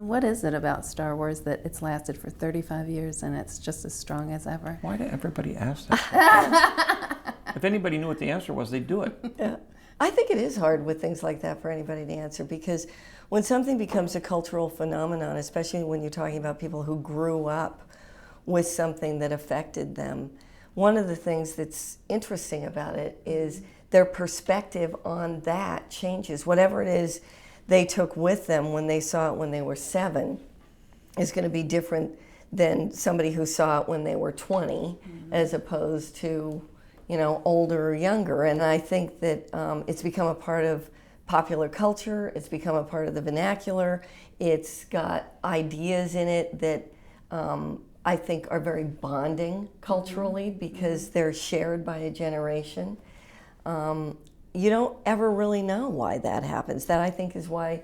What is it about Star Wars that it's lasted for 35 years and it's just as strong as ever? Why did everybody ask that? If anybody knew what the answer was, they'd do it. Yeah. I think it is hard with things like that for anybody to answer, because when something becomes a cultural phenomenon, especially when you're talking about people who grew up with something that affected them, one of the things that's interesting about it is their perspective on that changes. Whatever it is they took with them when they saw it when they were 7 is going to be different than somebody who saw it when they were 20, as opposed to, you know, older or younger. And I think that it's become a part of popular culture. It's become a part of the vernacular. It's got ideas in it that I think are very bonding culturally, because they're shared by a generation. You don't ever really know why that happens. That, I think, is why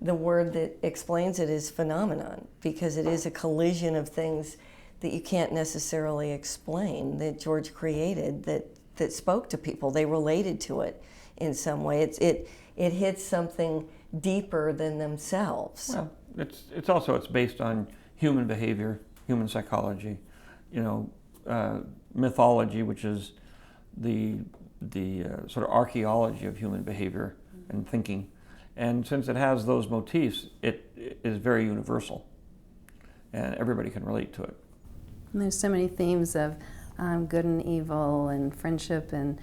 the word that explains it is phenomenon, because it is a collision of things that you can't necessarily explain, that George created, that spoke to people. They related to it in some way. It hits something deeper than themselves. Well, it's based on human behavior, human psychology, you know, mythology, which is the sort of archaeology of human behavior and thinking. And since it has those motifs, it is very universal, and everybody can relate to it. And there's so many themes of good and evil and friendship and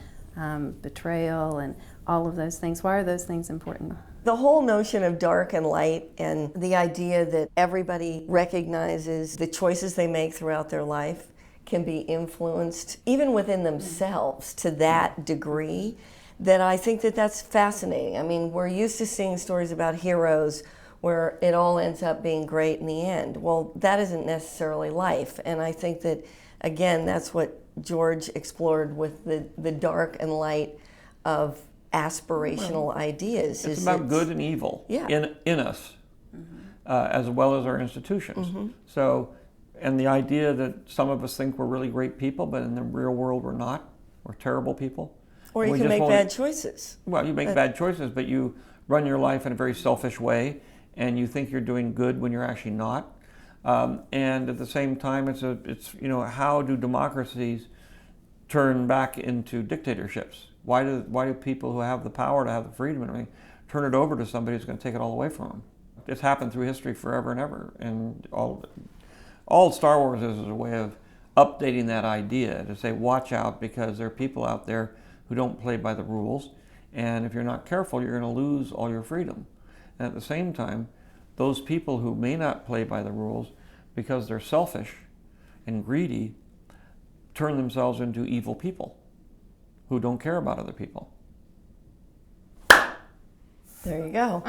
betrayal and all of those things. Why are those things important? The whole notion of dark and light, and the idea that everybody recognizes the choices they make throughout their life can be influenced even within themselves to that degree, that I think that that's fascinating. I mean, we're used to seeing stories about heroes where it all ends up being great in the end. Well, that isn't necessarily life. And I think that, again, that's what George explored with the dark and light of aspirational ideas. It's about good and evil in us, as well as our institutions. So, and the idea that some of us think we're really great people, but in the real world we're not. We're terrible people. Or you can make bad choices. Well, you make bad choices, but you run your life in a very selfish way, and you think you're doing good when you're actually not. And at the same time, it's you know, how do democracies turn back into dictatorships? Why do people who have the power to have the freedom and everything turn it over to somebody who's going to take it all away from them? It's happened through history forever and ever, and all Star Wars is a way of updating that idea to say, watch out, because there are people out there who don't play by the rules, and if you're not careful, you're going to lose all your freedom. And at the same time, those people who may not play by the rules because they're selfish and greedy turn themselves into evil people who don't care about other people. There you go.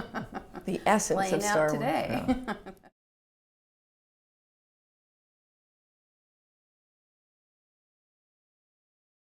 The essence Playing of Star out Wars. today. Yeah.